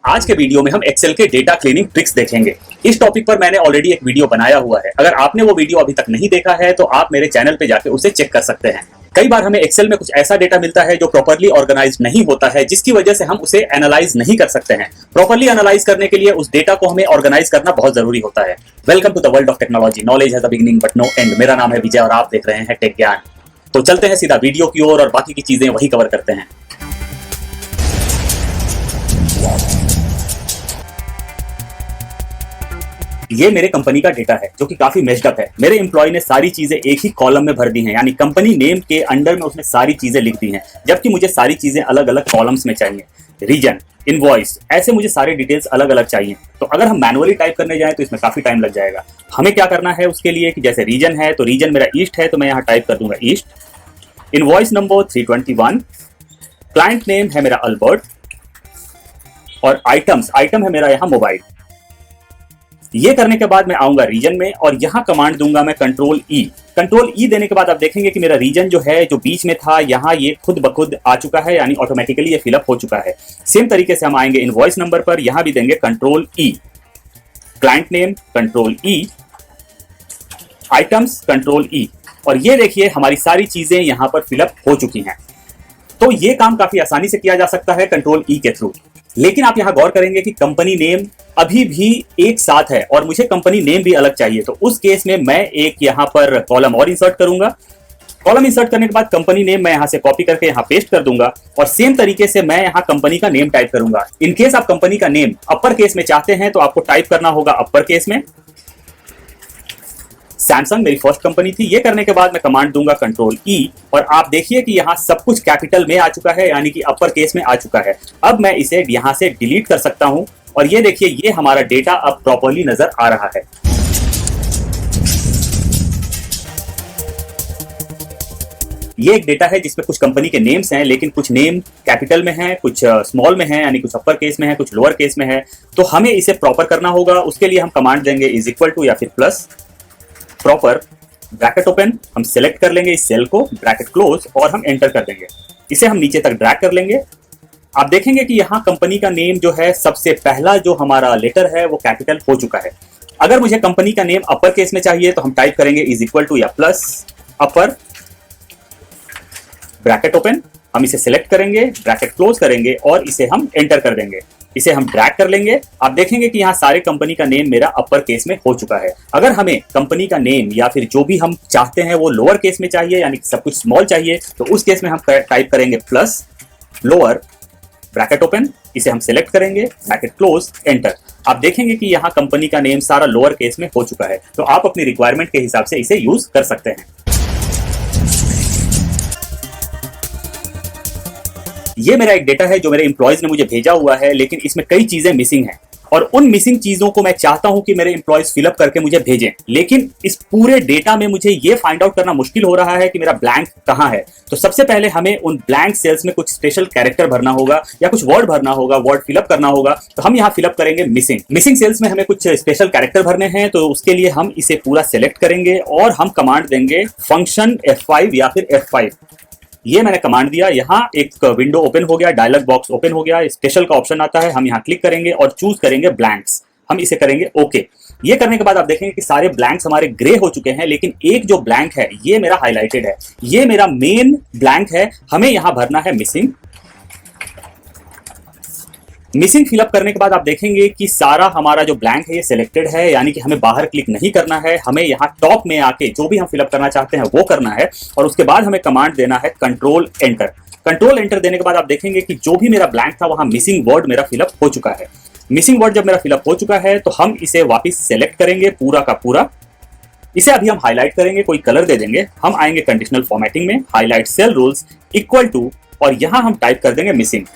आज के वीडियो में हम एक्सेल के डेटा क्लीनिंग ट्रिक्स देखेंगे। इस टॉपिक पर मैंने ऑलरेडी एक वीडियो बनाया हुआ है। अगर आपने वो वीडियो अभी तक नहीं देखा है तो आप मेरे चैनल पे जाके उसे चेक कर सकते हैं। कई बार हमें एक्सेल में कुछ ऐसा डेटा मिलता है जो प्रॉपर्ली ऑर्गेनाइज नहीं होता है, जिसकी वजह से हम उसे एनालाइज नहीं कर सकते हैं। प्रॉपर्ली एनालाइज करने के लिए उस डेटा को हमें ऑर्गेनाइज करना बहुत जरूरी होता है। Welcome to the world of technology. Knowledge has a beginning but no end. मेरा नाम है विजय और आप देख रहे हैं टेक ज्ञान। तो चलते हैं सीधा वीडियो की ओर और बाकी की चीजें वही कवर करते हैं। ये मेरे कंपनी का डेटा है जो कि काफी मेस्ड अप है। मेरे एम्प्लॉय ने सारी चीजें एक ही कॉलम में भर दी हैं, यानी कंपनी नेम के अंडर में उसने सारी चीजें लिख दी हैं, जबकि मुझे सारी चीजें अलग अलग कॉलम्स में चाहिए। रीजन, इनवॉइस, ऐसे मुझे सारे डिटेल्स अलग अलग चाहिए। तो अगर हम मैनुअली टाइप करने जाएं तो इसमें काफी टाइम लग जाएगा। हमें क्या करना है उसके लिए कि जैसे रीजन है तो रीजन मेरा ईस्ट है, तो मैं यहाँ टाइप कर दूंगा east. Invoice number 321, client name है मेरा अल्बर्ट और आइटम है मेरा यहाँ मोबाइल। ये करने के बाद मैं आऊंगा रीजन में और यहां कमांड दूंगा मैं कंट्रोल ई। कंट्रोल ई देने के बाद आप देखेंगे कि मेरा रीजन जो है, जो बीच में था, यहां ये खुद ब खुद आ चुका है, यानी ऑटोमेटिकली ये फिलअप हो चुका है। सेम तरीके से हम आएंगे इनवॉइस नंबर पर, यहां भी देंगे कंट्रोल ई, क्लाइंट नेम कंट्रोल ई, आइटम्स कंट्रोल ई, और ये देखिए हमारी सारी चीजें यहां पर फिलअप हो चुकी हैं। तो ये काम काफी आसानी से किया जा सकता है कंट्रोल ई के थ्रू। लेकिन आप यहां गौर करेंगे कि कंपनी नेम अभी भी एक साथ है और मुझे कंपनी नेम भी अलग चाहिए। तो उस केस में मैं एक यहां पर कॉलम और इंसर्ट करूंगा। कॉलम इंसर्ट करने के बाद कंपनी नेम मैं यहां से कॉपी करके यहां पेस्ट कर दूंगा और सेम तरीके से मैं यहां कंपनी का नेम टाइप करूंगा। इन केस आप कंपनी का नेम अपर केस में चाहते हैं तो आपको टाइप करना होगा अपर केस में। सैमसंग मेरी फर्स्ट कंपनी थी। ये करने के बाद मैं कमांड दूंगा कंट्रोल ई और आप देखिए कि यहाँ सब कुछ कैपिटल में आ चुका है, यानी कि अपर केस में आ चुका है। अब मैं इसे यहाँ से डिलीट कर सकता हूं और ये देखिए ये हमारा डेटा अब प्रॉपर्ली नजर आ रहा है। ये एक डेटा है जिसमें कुछ कंपनी के नेम्स हैं, लेकिन कुछ नेम कैपिटल में हैं, कुछ स्मॉल में हैं, यानी कुछ अपर केस में है, कुछ लोअर केस में है। तो हमें इसे प्रॉपर करना होगा। उसके लिए हम कमांड देंगे इज इक्वल टू या फिर प्लस प्रॉपर, ब्रैकेट ओपन, हम सिलेक्ट कर लेंगे इस सेल को, ब्रैकेट क्लोज, और हम एंटर कर देंगे। इसे हम नीचे तक ड्रैग कर लेंगे। आप देखेंगे कि यहाँ कंपनी का नेम जो है, सबसे पहला जो हमारा लेटर है वो कैपिटल हो चुका है। अगर मुझे कंपनी का नेम अपर केस में चाहिए तो हम टाइप करेंगे इज इक्वल टू या प्लस अपर, ब्रैकेट ओपन, हम इसे सिलेक्ट करेंगे, ब्रैकेट क्लोज करेंगे और इसे हम एंटर कर देंगे। इसे हम ड्रैग कर लेंगे। आप देखेंगे कि यहाँ सारे कंपनी का नेम मेरा अपर केस में हो चुका है। अगर हमें कंपनी का नेम या फिर जो भी हम चाहते हैं वो लोअर केस में चाहिए, यानी सब कुछ स्मॉल चाहिए, तो उस केस में हम टाइप करेंगे प्लस लोअर, ब्रैकेट ओपन, इसे हम सिलेक्ट करेंगे, ब्रैकेट क्लोज, एंटर। आप देखेंगे कि यहाँ कंपनी का नेम सारा लोअर केस में हो चुका है। तो आप अपनी रिक्वायरमेंट के हिसाब से इसे यूज कर सकते हैं। ये मेरा एक डेटा है जो मेरे एम्प्लॉयज ने मुझे भेजा हुआ है, लेकिन इसमें कई चीजें मिसिंग हैं और उन मिसिंग चीजों को मैं चाहता हूं कि मेरे एम्प्लॉयज फिलअप करके मुझे भेजें। लेकिन इस पूरे डेटा में मुझे ये फाइंड आउट करना मुश्किल हो रहा है कि मेरा ब्लैंक कहां है। तो सबसे पहले हमें उन ब्लैंक सेल्स में कुछ स्पेशल कैरेक्टर भरना होगा या कुछ वर्ड भरना होगा, वर्ड फिलअप करना होगा। तो हम यहाँ फिलअप करेंगे मिसिंग सेल्स में हमें कुछ स्पेशल कैरेक्टर भरने हैं। तो उसके लिए हम इसे पूरा सेलेक्ट करेंगे और हम कमांड देंगे फंक्शन F5 या फिर F5। ये मैंने कमांड दिया, यहाँ एक विंडो ओपन हो गया, डायलॉग बॉक्स ओपन हो गया, स्पेशल का ऑप्शन आता है। हम यहाँ क्लिक करेंगे और चूज करेंगे ब्लैंक्स, हम इसे करेंगे ओके। ये करने के बाद आप देखेंगे कि सारे ब्लैंक्स हमारे ग्रे हो चुके हैं, लेकिन एक जो ब्लैंक है ये मेरा हाईलाइटेड है, ये मेरा मेन ब्लैंक है। हमें यहाँ भरना है मिसिंग फिलअप करने के बाद आप देखेंगे कि सारा हमारा जो ब्लैंक है ये सिलेक्टेड है, यानी कि हमें बाहर क्लिक नहीं करना है। हमें यहाँ टॉप में आके जो भी हम फिलअप करना चाहते हैं वो करना है और उसके बाद हमें कमांड देना है कंट्रोल एंटर। कंट्रोल एंटर देने के बाद आप देखेंगे कि जो भी मेरा ब्लैंक था वहां मिसिंग वर्ड मेरा फिलअप हो चुका है। मिसिंग वर्ड जब मेरा फिलअप हो चुका है तो हम इसे वापिस सेलेक्ट करेंगे पूरा का पूरा। इसे अभी हम हाईलाइट करेंगे, कोई कलर दे देंगे। हम आएंगे कंडीशनल फॉर्मेटिंग में, highlight cell rules equal to, और यहां हम टाइप कर देंगे मिसिंग।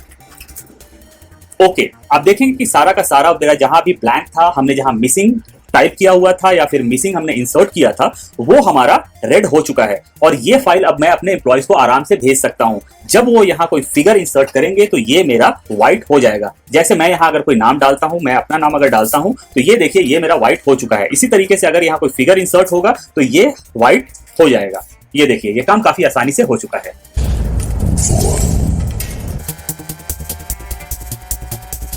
ओके, आप देखेंगे कि सारा का सारा मेरा जहां भी ब्लैंक था, हमने जहां मिसिंग टाइप किया हुआ था या फिर मिसिंग हमने इंसर्ट किया था, वो हमारा रेड हो चुका है। और ये फाइल अब मैं अपने एम्प्लॉयज को आराम से भेज सकता हूं। जब वो यहाँ कोई फिगर इंसर्ट करेंगे तो ये मेरा व्हाइट हो जाएगा। जैसे मैं यहाँ अगर कोई नाम डालता हूं, मैं अपना नाम अगर डालता हूं तो ये देखिए ये मेरा व्हाइट हो चुका है। इसी तरीके से अगर यहाँ कोई फिगर इंसर्ट होगा तो ये व्हाइट हो जाएगा। ये देखिए ये काम काफी आसानी से हो चुका है।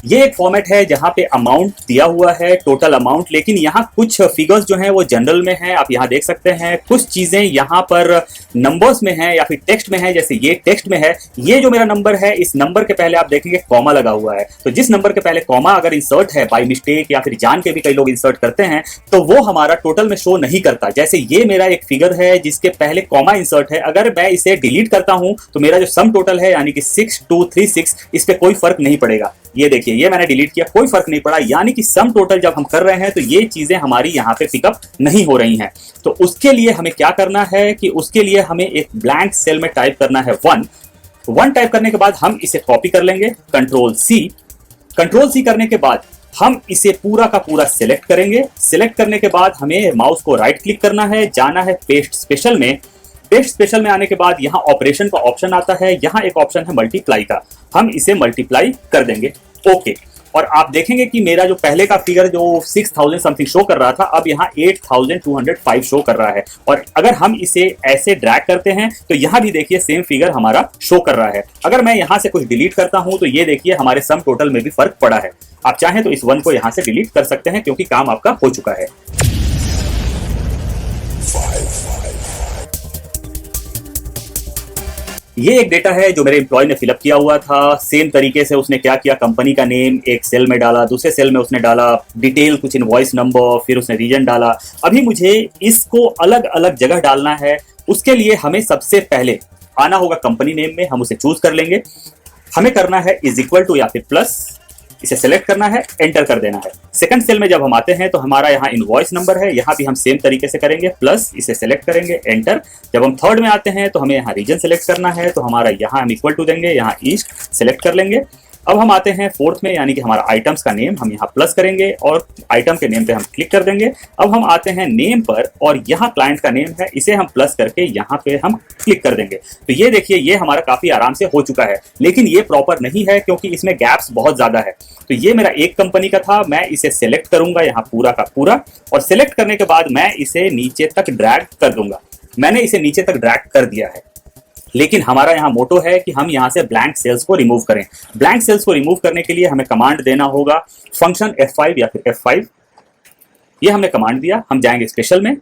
ये एक फॉर्मेट है जहां पे अमाउंट दिया हुआ है, टोटल अमाउंट, लेकिन यहाँ कुछ फिगर्स जो हैं वो जनरल में हैं, आप यहाँ देख सकते हैं। कुछ चीजें यहाँ पर नंबर्स में हैं या फिर टेक्स्ट में है, जैसे ये टेक्स्ट में है। ये जो मेरा नंबर है, इस नंबर के पहले आप देखेंगे कॉमा लगा हुआ है, तो जिस नंबर के पहले कॉमा अगर इंसर्ट है बाय मिस्टेक या फिर जान के भी कई लोग इंसर्ट करते हैं, तो वो हमारा टोटल में शो नहीं करता। जैसे ये मेरा एक फिगर है जिसके पहले कॉमा इंसर्ट है, अगर मैं इसे डिलीट करता हूं तो मेरा जो सम टोटल है यानी कि 6236, इस पे कोई फर्क नहीं पड़ेगा। ये देखिए, ये मैंने डिलीट किया, कोई फर्क नहीं पड़ा, यानी कि सम टोटल जब हम कर रहे हैं तो ये चीजें हमारी यहाँ पे पिकअप नहीं हो रही हैं। तो उसके लिए हमें क्या करना है कि उसके लिए हमें एक ब्लैंक सेल में टाइप करना है 1 टाइप करने के बाद हम इसे कॉपी कर लेंगे, कंट्रोल सी करने के बाद हम इसे पूरा का पूरा सिलेक्ट करेंगे। सिलेक्ट करने के बाद हमें माउस को राइट क्लिक करना है, जाना है पेस्ट स्पेशल में। पेस्ट स्पेशल में आने के बाद यहाँ ऑपरेशन का ऑप्शन आता है, यहाँ एक ऑप्शन है मल्टीप्लाई का, हम इसे मल्टीप्लाई कर देंगे, ओके। और आप देखेंगे कि मेरा जो पहले का फिगर जो 6000 समथिंग शो कर रहा था, अब यहाँ 8205 शो कर रहा है। और अगर हम इसे ऐसे ड्रैग करते हैं तो यहाँ भी देखिए सेम फिगर हमारा शो कर रहा है। अगर मैं यहाँ से कुछ डिलीट करता हूँ तो ये देखिए हमारे सम टोटल में भी फर्क पड़ा है। आप चाहें तो इस 1 को यहाँ से डिलीट कर सकते हैं क्योंकि काम आपका हो चुका है। ये एक डेटा है जो मेरे एम्प्लॉय ने फिलअप किया हुआ था। सेम तरीके से उसने क्या किया, कंपनी का नेम एक सेल में डाला, दूसरे सेल में उसने डाला डिटेल, कुछ इनवॉइस नंबर, फिर उसने रीजन डाला। अभी मुझे इसको अलग अलग जगह डालना है। उसके लिए हमें सबसे पहले आना होगा कंपनी नेम में, हम उसे चूज कर लेंगे। हमें करना है इज इक्वल टू या फिर प्लस, इसे सेलेक्ट करना है, एंटर कर देना है। सेकंड सेल में जब हम आते हैं तो हमारा यहाँ इनवॉइस नंबर है, यहाँ भी हम सेम तरीके से करेंगे, प्लस इसे सेलेक्ट करेंगे, एंटर। जब हम थर्ड में आते हैं तो हमें यहाँ रीजन सेलेक्ट करना है, तो हमारा यहाँ हम इक्वल टू देंगे, यहाँ ईस्ट सेलेक्ट कर लेंगे। अब हम आते हैं फोर्थ में, यानी कि हमारा आइटम्स का नेम, हम यहाँ प्लस करेंगे और आइटम के नेम पे हम क्लिक कर देंगे। अब हम आते हैं नेम पर और यहाँ क्लाइंट का नेम है, इसे हम प्लस करके यहाँ पे हम क्लिक कर देंगे। तो ये देखिए, ये हमारा काफी आराम से हो चुका है, लेकिन ये प्रॉपर नहीं है क्योंकि इसमें गैप्स बहुत ज्यादा है। तो ये मेरा एक कंपनी का था, मैं इसे सिलेक्ट करूंगा यहाँ पूरा का पूरा, और सिलेक्ट करने के बाद मैं इसे नीचे तक ड्रैग कर दूंगा। मैंने इसे नीचे तक ड्रैग कर दिया है, लेकिन हमारा यहाँ मोटो है कि हम यहाँ से ब्लैंक सेल्स को रिमूव करें। ब्लैंक सेल्स को रिमूव करने के लिए हमें कमांड देना होगा फंक्शन F5 या फिर F5। ये हमने कमांड दिया, हम जाएंगे स्पेशल में,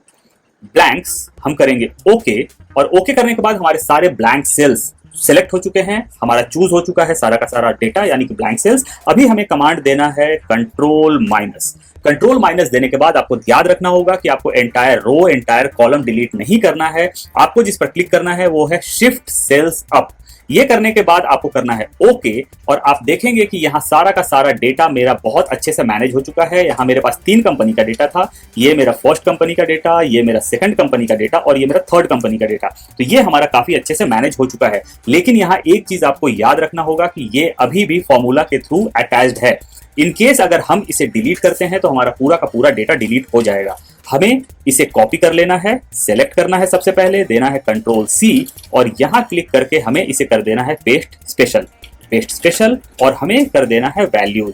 ब्लैंक्स हम करेंगे ओके, और ओके करने के बाद हमारे सारे ब्लैंक सेल्स सेलेक्ट हो चुके हैं, हमारा चूज हो चुका है सारा का सारा डेटा यानी कि ब्लैंक सेल्स। अभी हमें कमांड देना है कंट्रोल माइनस देने के बाद आपको याद रखना होगा कि आपको entire row entire column delete नहीं करना है। आपको जिस पर क्लिक करना है वो है शिफ्ट सेल्स अप। ये करने के बाद आपको करना है ओके, और आप देखेंगे कि यहाँ सारा का सारा डेटा मेरा बहुत अच्छे से मैनेज हो चुका है। यहाँ मेरे पास 3 कंपनी का डेटा था, ये मेरा फर्स्ट कंपनी का डेटा, ये मेरा सेकंड कंपनी का डेटा और ये मेरा थर्ड कंपनी का डेटा। तो ये हमारा काफी अच्छे से मैनेज हो चुका है। लेकिन यहाँ एक चीज आपको याद रखना होगा कि ये अभी भी फॉर्मूला के थ्रू अटैच्ड है। इन केस अगर हम इसे डिलीट करते हैं तो हमारा पूरा का पूरा डेटा डिलीट हो जाएगा। हमें इसे कॉपी कर लेना है, सेलेक्ट करना है, सबसे पहले देना है कंट्रोल C और यहाँ क्लिक करके हमें इसे कर देना है पेस्ट स्पेशल और हमें कर देना है वैल्यूज,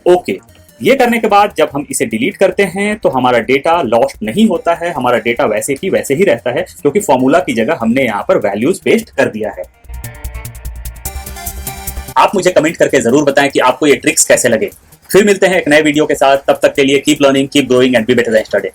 ओके। ये करने के बाद जब हम इसे डिलीट करते हैं तो हमारा डेटा लॉस्ट नहीं होता है, हमारा डेटा वैसे की वैसे ही रहता है क्योंकि फॉर्मूला की जगह हमने यहाँ पर वैल्यूज पेस्ट कर दिया है। आप मुझे कमेंट करके जरूर बताएं कि आपको ये ट्रिक्स कैसे लगे। फिर मिलते हैं एक नए वीडियो के साथ, तब तक के लिए keep learning, keep growing and be better than yesterday.